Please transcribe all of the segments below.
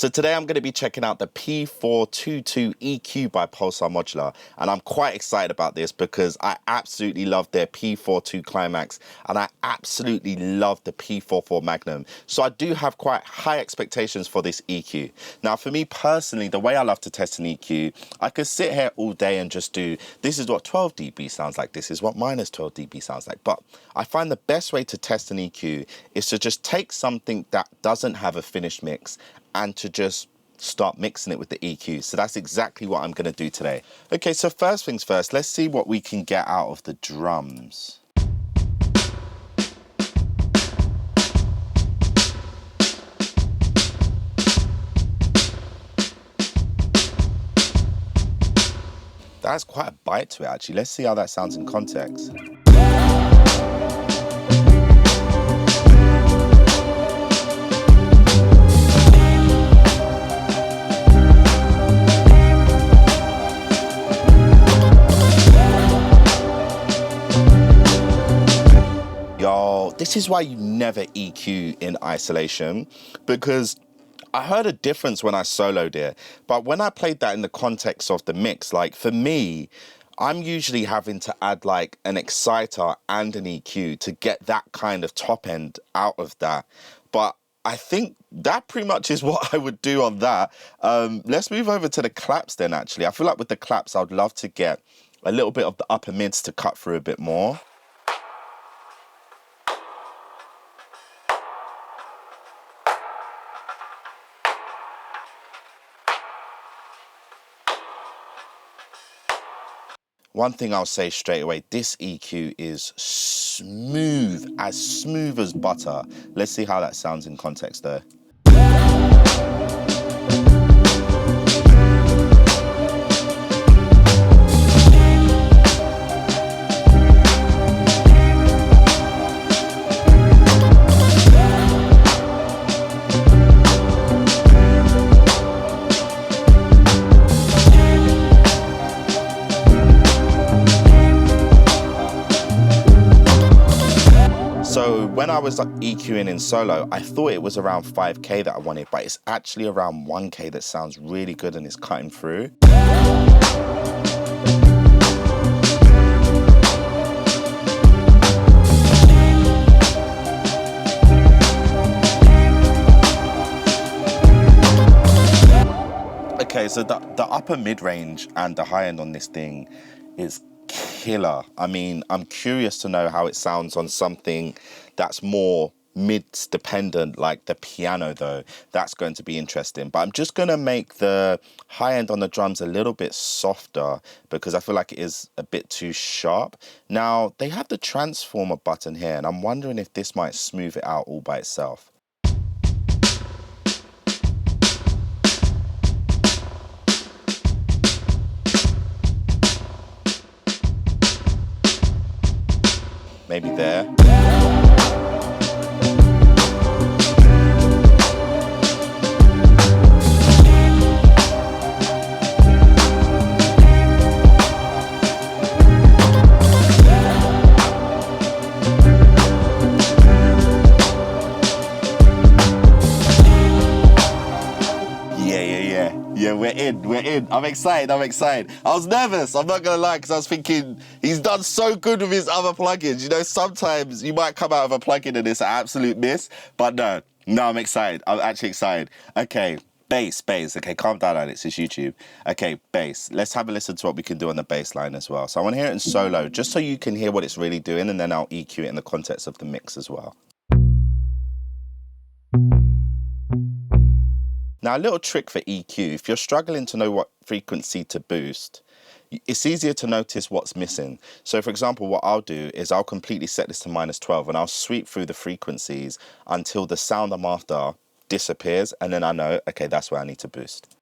So today I'm going to be checking out the P422 EQ by Pulsar Modular, and I'm quite excited about this because I absolutely love their P42 Climax and I absolutely love the P44 Magnum. So I do have quite high expectations for this EQ. Now for me personally, the way I love to test an EQ, I could sit here all day and just do, this is what 12 dB sounds like, this is what minus 12 dB sounds like. But I find the best way to test an EQ is to just take something that doesn't have a finished mix and to just start mixing it with the EQ. So that's exactly what I'm gonna do today. Okay, so first things first, let's see what we can get out of the drums. That's quite a bite to it actually. Let's see how that sounds in context. This is why you never EQ in isolation, because I heard a difference when I soloed it, but when I played that in the context of the mix, like for me, I'm usually having to add like an exciter and an EQ to get that kind of top end out of that. But I think that pretty much is what I would do on that. Let's move over to the claps then actually. I feel like with the claps, I'd love to get a little bit of the upper mids to cut through a bit more. One thing I'll say straight away, this EQ is smooth as butter. Let's see how that sounds in context though. So when I was like EQing in solo, I thought it was around 5K that I wanted, but it's actually around 1K that sounds really good and is cutting through. Okay, so the upper mid-range and the high end on this thing is killer. I mean, I'm curious to know how it sounds on something that's more mids dependent like the piano though. That's going to be interesting. But I'm just gonna make the high end on the drums a little bit softer because I feel like it is a bit too sharp. Now, they have the transformer button here and I'm wondering if this might smooth it out all by itself. Maybe there. Yeah, we're in. I'm excited. I was nervous, I'm not gonna lie, because I was thinking, he's done so good with his other plugins. You know, sometimes you might come out of a plugin and it's an absolute miss, but no, I'm excited. I'm actually excited. Okay, bass. Okay, calm down, Alex, it's YouTube. Okay, bass. Let's have a listen to what we can do on the bass line as well. So I wanna hear it in solo, just so you can hear what it's really doing, and then I'll EQ it in the context of the mix as well. Now, a little trick for EQ, if you're struggling to know what frequency to boost, it's easier to notice what's missing. So for example, what I'll do is I'll completely set this to minus 12 and I'll sweep through the frequencies until the sound I'm after disappears, and then I know, okay, that's where I need to boost.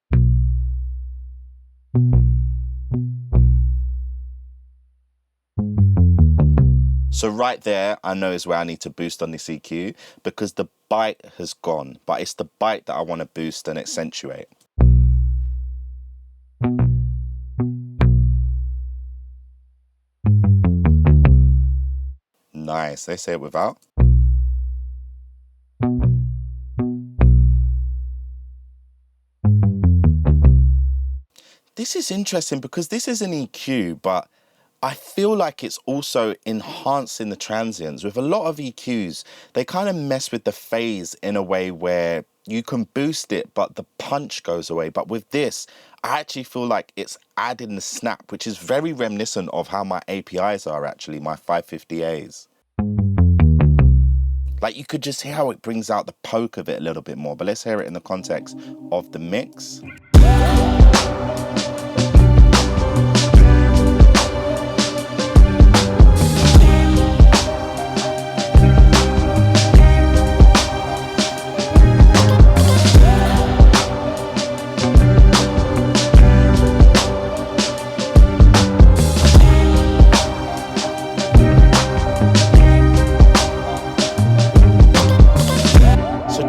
So right there, I know is where I need to boost on this EQ because the bite has gone, but it's the bite that I want to boost and accentuate. Nice, they say it without. Yeah, This is interesting because this is an EQ, but I feel like it's also enhancing the transients. With a lot of EQs, they kind of mess with the phase in a way where you can boost it, but the punch goes away. But with this, I actually feel like it's adding the snap, which is very reminiscent of how my APIs are actually, my 550As. Like you could just hear how it brings out the poke of it a little bit more, but let's hear it in the context of the mix.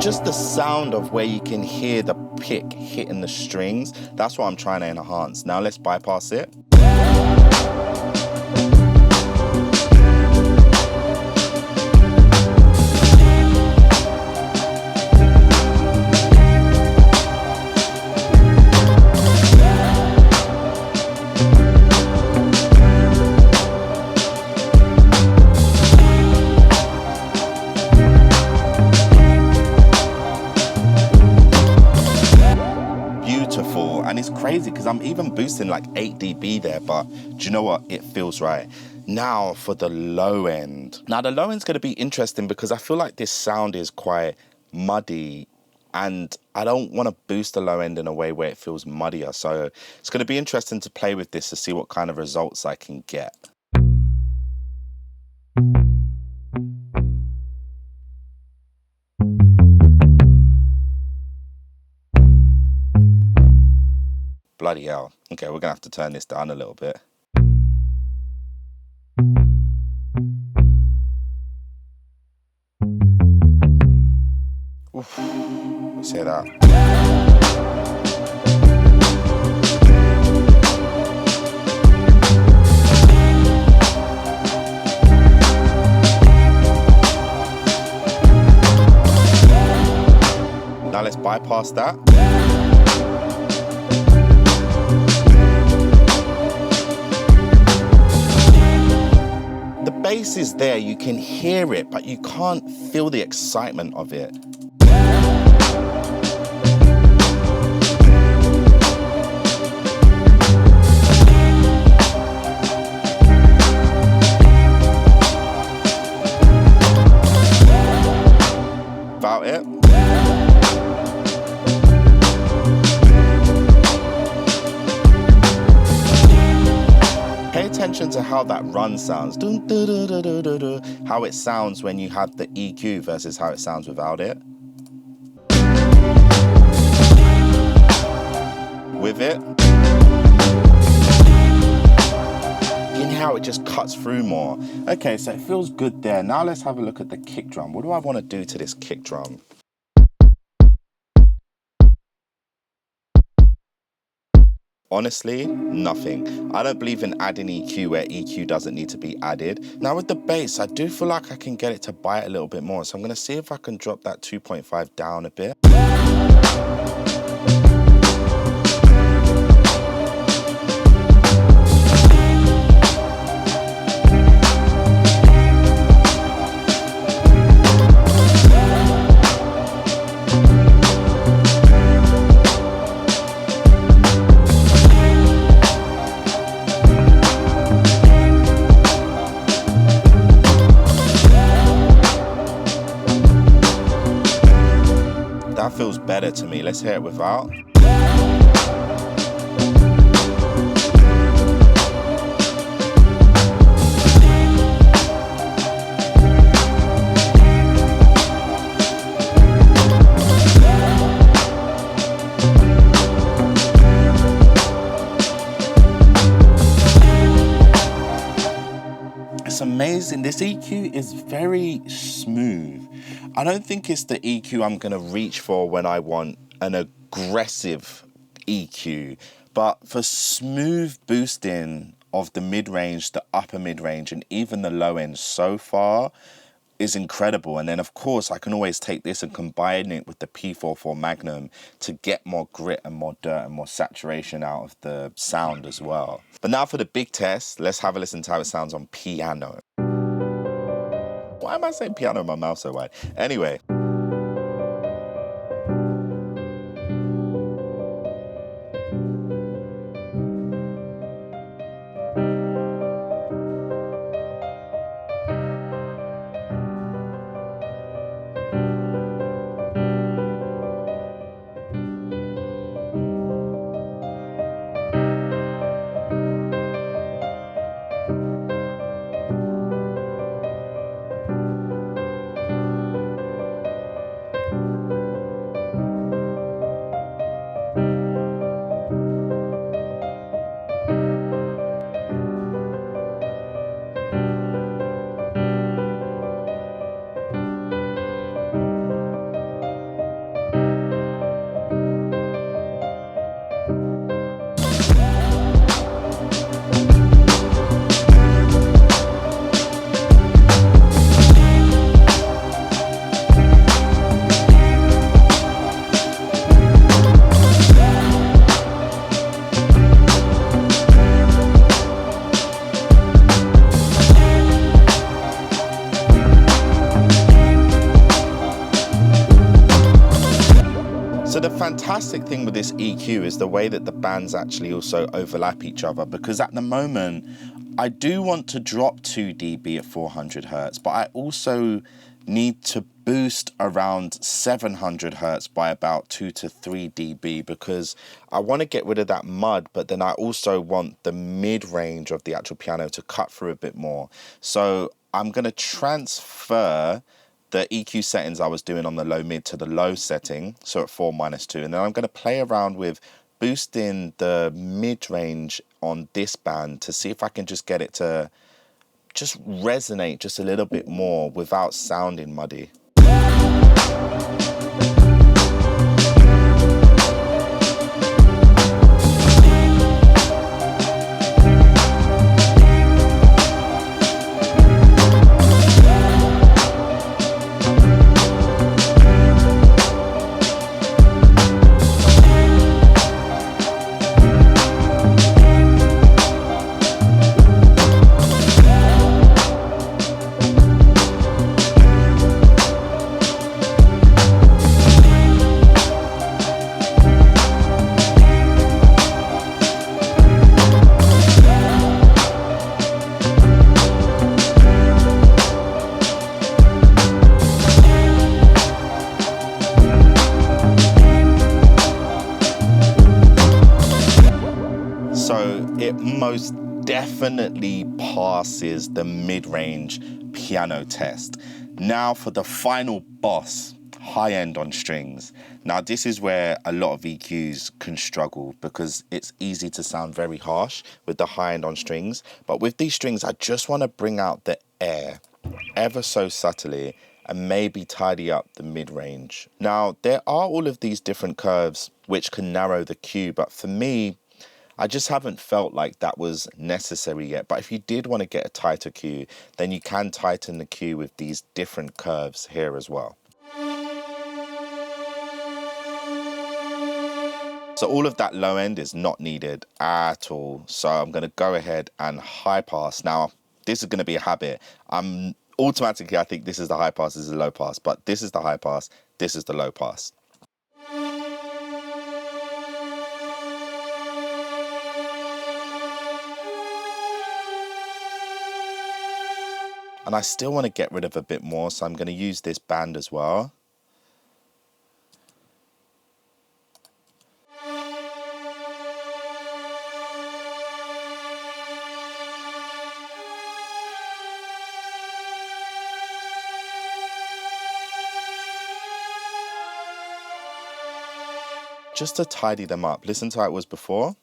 Just the sound of where you can hear the pick hitting the strings, that's what I'm trying to enhance. Now let's bypass it. And it's crazy because I'm even boosting like 8 dB there, but do you know what? It feels right. Now for the low end. Now the low end's going to be interesting because I feel like this sound is quite muddy and I don't want to boost the low end in a way where it feels muddier. So it's going to be interesting to play with this to see what kind of results I can get. Bloody hell. Okay, we're going to have to turn this down a little bit. Oof. Let's hear that. Now let's bypass that. The bass is there, you can hear it, but you can't feel the excitement of it. About it. Pay attention to how that run sounds. How it sounds when you have the EQ versus how it sounds without it. With it. You can hear how it just cuts through more. Okay, so it feels good there. Now let's have a look at the kick drum. What do I want to do to this kick drum? Honestly, nothing. I don't believe in adding EQ where EQ doesn't need to be added. Now with the bass, I do feel like I can get it to bite a little bit more. So I'm going to see if I can drop that 2.5 down a bit. That feels better to me. Let's hear it without. It's amazing. This EQ is very smooth. I don't think it's the EQ I'm going to reach for when I want an aggressive EQ, but for smooth boosting of the mid-range, the upper mid-range, and even the low end so far, is incredible. And then of course I can always take this and combine it with the P44 Magnum to get more grit and more dirt and more saturation out of the sound as well. But now for the big test, let's have a listen to how it sounds on piano. Why am I saying piano in my mouth so wide? Anyway. So the fantastic thing with this EQ is the way that the bands actually also overlap each other, because at the moment I do want to drop 2 dB at 400 Hertz, but I also need to boost around 700 Hertz by about 2 to 3 dB, because I want to get rid of that mud, but then I also want the mid-range of the actual piano to cut through a bit more. So I'm going to transfer the EQ settings I was doing on the low mid to the low setting, so at 4-2, and then I'm going to play around with boosting the mid-range on this band to see if I can just get it to just resonate just a little bit more without sounding muddy. So it most definitely passes the mid-range piano test. Now for the final boss, high end on strings. Now this is where a lot of EQs can struggle, because it's easy to sound very harsh with the high end on strings. But with these strings, I just want to bring out the air ever so subtly and maybe tidy up the mid-range. Now there are all of these different curves which can narrow the Q, but for me, I just haven't felt like that was necessary yet. But if you did want to get a tighter Q, then you can tighten the Q with these different curves here as well. So all of that low end is not needed at all. So I'm going to go ahead and high pass. Now, this is going to be a habit. Automatically, I think this is the high pass, this is the low pass. But this is the high pass, this is the low pass. And I still want to get rid of a bit more, so I'm going to use this band as well. Just to tidy them up. Listen to how it was before.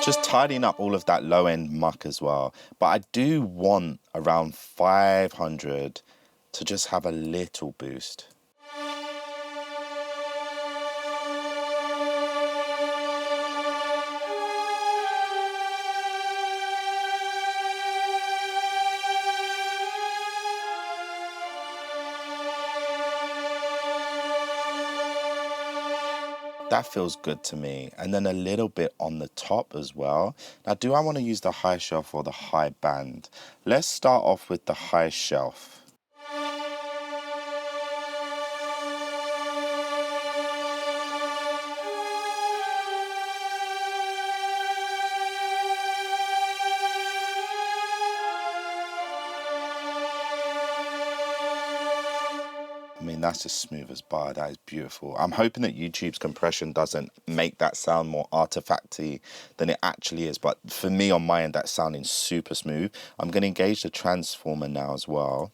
Just tidying up all of that low end muck as well. But I do want around 500 to just have a little boost. That feels good to me. And then a little bit on the top as well. Now, do I want to use the high shelf or the high band? Let's start off with the high shelf. I mean, that's just smooth as bar. That is beautiful. I'm hoping that YouTube's compression doesn't make that sound more artifacty than it actually is. But for me, on my end, that's sounding super smooth. I'm going to engage the transformer now as well.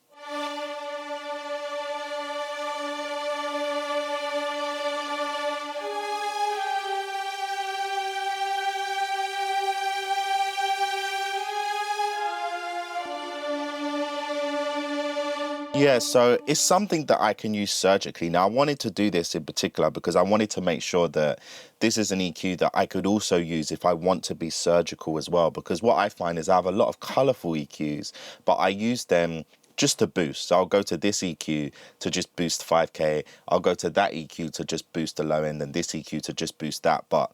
Yeah, so it's something that I can use surgically. Now, I wanted to do this in particular because I wanted to make sure that this is an EQ that I could also use if I want to be surgical as well. Because what I find is I have a lot of colorful EQs, but I use them just to boost. So I'll go to this EQ to just boost 5K. I'll go to that EQ to just boost the low end and this EQ to just boost that. But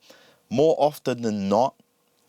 more often than not,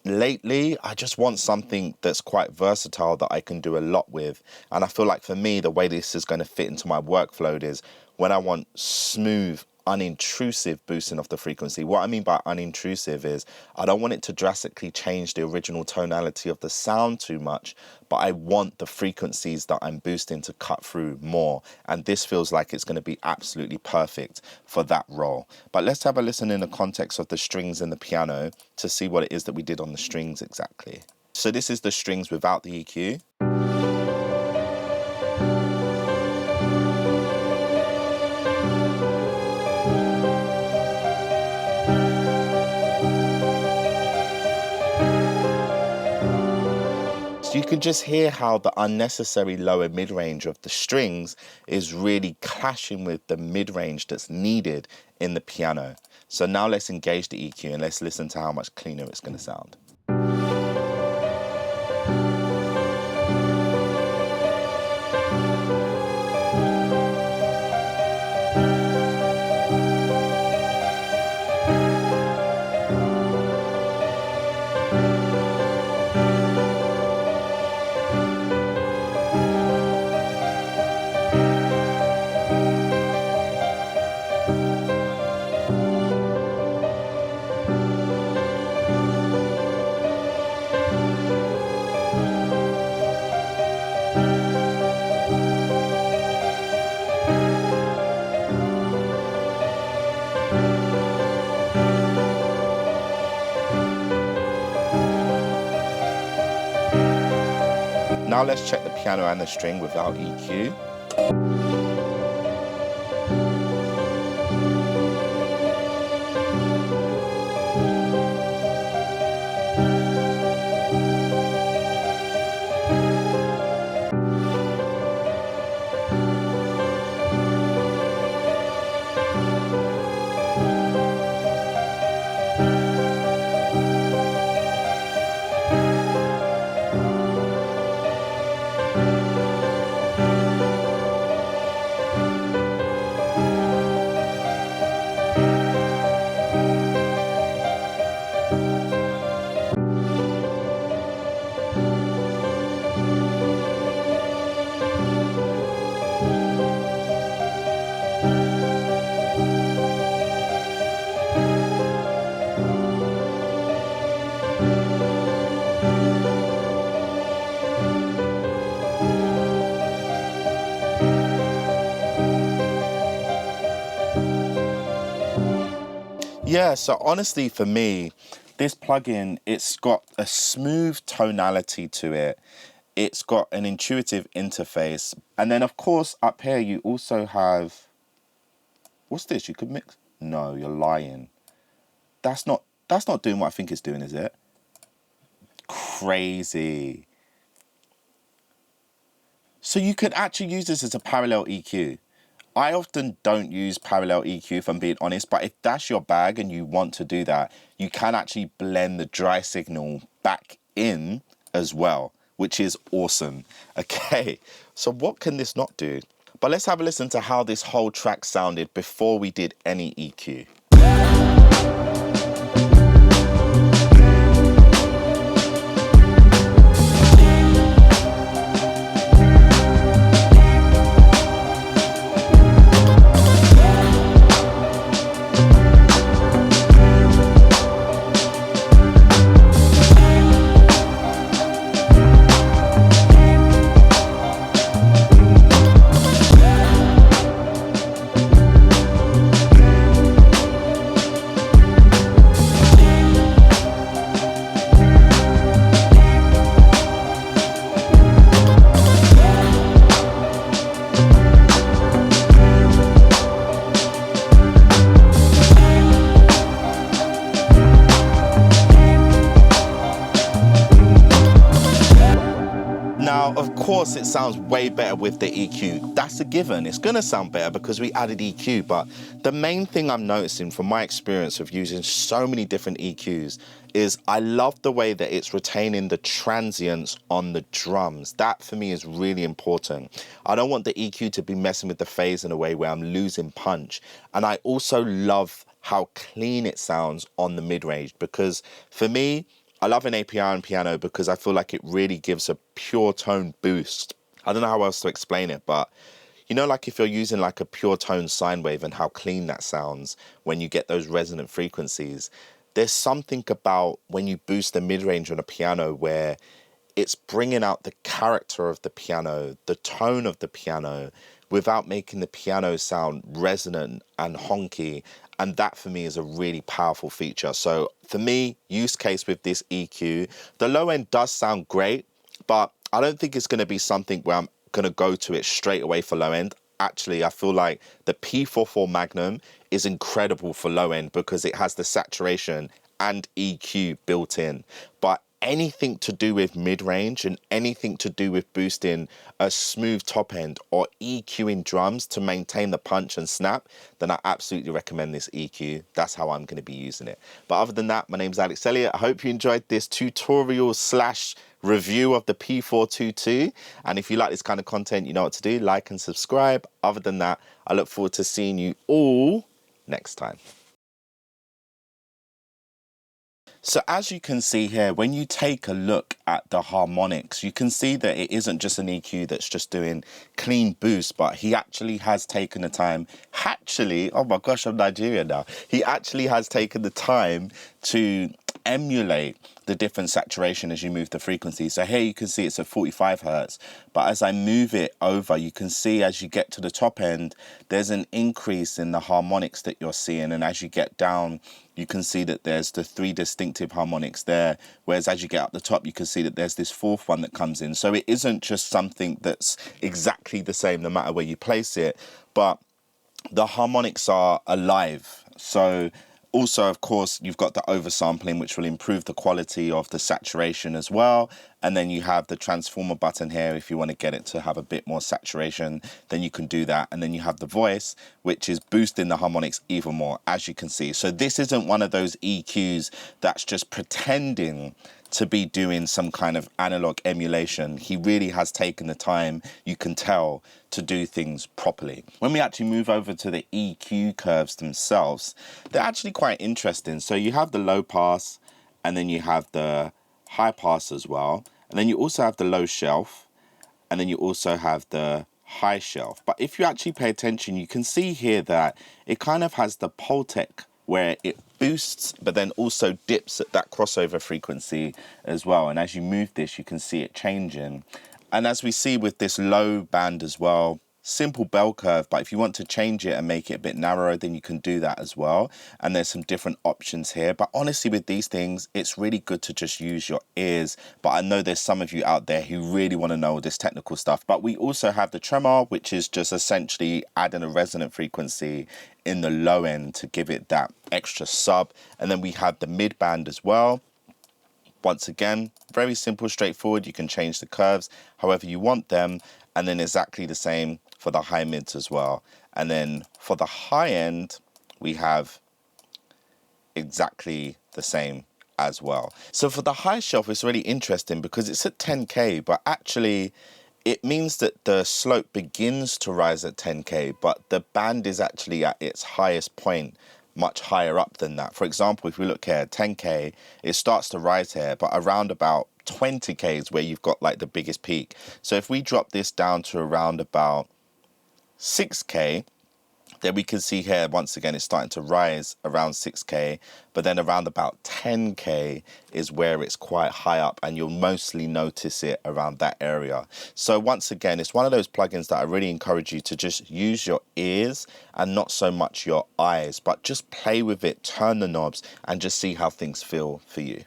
lately, I just want something that's quite versatile that I can do a lot with. And I feel like for me, the way this is going to fit into my workflow is when I want smooth, unintrusive boosting of the frequency. What I mean by unintrusive is I don't want it to drastically change the original tonality of the sound too much, but I want the frequencies that I'm boosting to cut through more. And this feels like it's going to be absolutely perfect for that role. But let's have a listen in the context of the strings and the piano to see what it is that we did on the strings exactly. So this is the strings without the EQ. So you can just hear how the unnecessary lower mid-range of the strings is really clashing with the mid-range that's needed in the piano. So now let's engage the EQ and let's listen to how much cleaner it's going to sound. Now let's check the piano and the string without EQ. Yeah, so honestly for me, this plugin, it's got a smooth tonality to it. It's got an intuitive interface. And then of course up here you also have, what's this? You could mix, no, you're lying. That's not doing what I think it's doing, is it? Crazy. So you could actually use this as a parallel EQ. I often don't use parallel EQ if I'm being honest, but if that's your bag and you want to do that, you can actually blend the dry signal back in as well, which is awesome. Okay, so what can this not do? But let's have a listen to how this whole track sounded before we did any EQ. Now, of course, it sounds way better with the EQ. That's a given. It's going to sound better because we added EQ. But the main thing I'm noticing from my experience of using so many different EQs is I love the way that it's retaining the transients on the drums. That, for me, is really important. I don't want the EQ to be messing with the phase in a way where I'm losing punch. And I also love how clean it sounds on the mid-range because, for me, I love an API on piano because I feel like it really gives a pure tone boost. I don't know how else to explain it, but you know, like if you're using like a pure tone sine wave and how clean that sounds when you get those resonant frequencies, there's something about when you boost the mid-range on a piano where it's bringing out the character of the piano, the tone of the piano, without making the piano sound resonant and honky. And that for me is a really powerful feature. So for me, use case with this EQ, the low end does sound great, but I don't think it's going to be something where I'm going to go to it straight away for low end. Actually, I feel like the P44 Magnum is incredible for low end because it has the saturation and EQ built in. But anything to do with mid-range and anything to do with boosting a smooth top end or EQing drums to maintain the punch and snap, then I absolutely recommend this EQ. That's how I'm going to be using it. But other than that, my name's Alex Elliott. I hope you enjoyed this tutorial / review of the P422. And if you like this kind of content, you know what to do. Like and subscribe. Other than that, I look forward to seeing you all next time. So as you can see here, when you take a look at the harmonics, you can see that it isn't just an EQ that's just doing clean boost, but he actually has taken the time, oh my gosh, I'm Nigerian now. He actually has taken the time to emulate the different saturation as you move the frequency. So here you can see it's at 45 hertz, but as I move it over, you can see as you get to the top end, there's an increase in the harmonics that you're seeing. And as you get down, you can see that there's the 3 distinctive harmonics there. Whereas as you get up the top, you can see that there's this 4th one that comes in. So it isn't just something that's exactly the same no matter where you place it, but the harmonics are alive. So also, of course, you've got the oversampling, which will improve the quality of the saturation as well. And then you have the transformer button here. If you want to get it to have a bit more saturation, then you can do that. And then you have the voice, which is boosting the harmonics even more, as you can see. So this isn't one of those EQs that's just pretending to be doing some kind of analog emulation. He really has taken the time, you can tell, to do things properly. When we actually move over to the EQ curves themselves, they're actually quite interesting. So you have the low pass, and then you have the high pass as well. And then you also have the low shelf, and then you also have the high shelf. But if you actually pay attention, you can see here that it kind of has the Pultec where it boosts, but then also dips at that crossover frequency as well. And as you move this, you can see it changing. And as we see with this low band as well, simple bell curve, but if you want to change it and make it a bit narrower, then you can do that as well. And there's some different options here. But honestly, with these things, it's really good to just use your ears. But I know there's some of you out there who really want to know all this technical stuff. But we also have the tremor, which is just essentially adding a resonant frequency in the low end to give it that extra sub. And then we have the mid band as well. Once again, very simple, straightforward. You can change the curves however you want them. And then exactly the same for the high mids as well. And then for the high end, we have exactly the same as well. So for the high shelf, it's really interesting because it's at 10K, but actually it means that the slope begins to rise at 10K, but the band is actually at its highest point much higher up than that. For example, if we look here, 10K, it starts to rise here, but around about 20K is where you've got like the biggest peak. So if we drop this down to around about 6K, then we can see here, once again, it's starting to rise around 6K, but then around about 10K is where it's quite high up, and you'll mostly notice it around that area. So once again, it's one of those plugins that I really encourage you to just use your ears and not so much your eyes, but just play with it, turn the knobs, and just see how things feel for you.